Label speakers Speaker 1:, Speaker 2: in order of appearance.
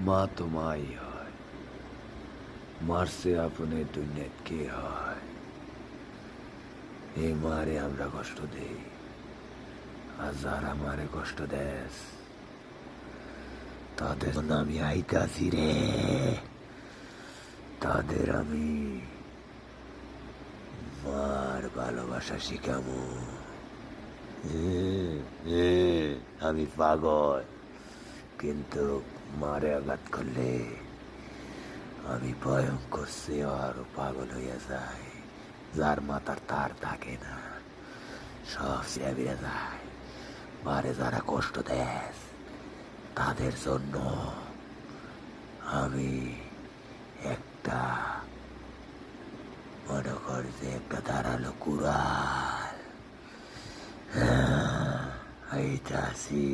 Speaker 1: মা তো মাই হয়, মারছে আপনে দুনিয়াত কে হয়। এই মারে আমরা কষ্ট দেই, আর যারা মারে কষ্ট দেস তাদের জন্য আমি আইতাছি রে, তাদের আমি মার ভালোবাসা শিখামু। আমি পাগল, কিন্তু মারে আঘাত করলে আমি ভয়ঙ্কর সে আরো পাগল হইয়া যায়। যার মাথার তার থাকে না, সব ছিঁড়ে যায়। মারে যারা কষ্ট দেয় তাদের জন্য আমি একটা, মনে কর যে একটা ধারালো কুড়াল, এইটা আছি।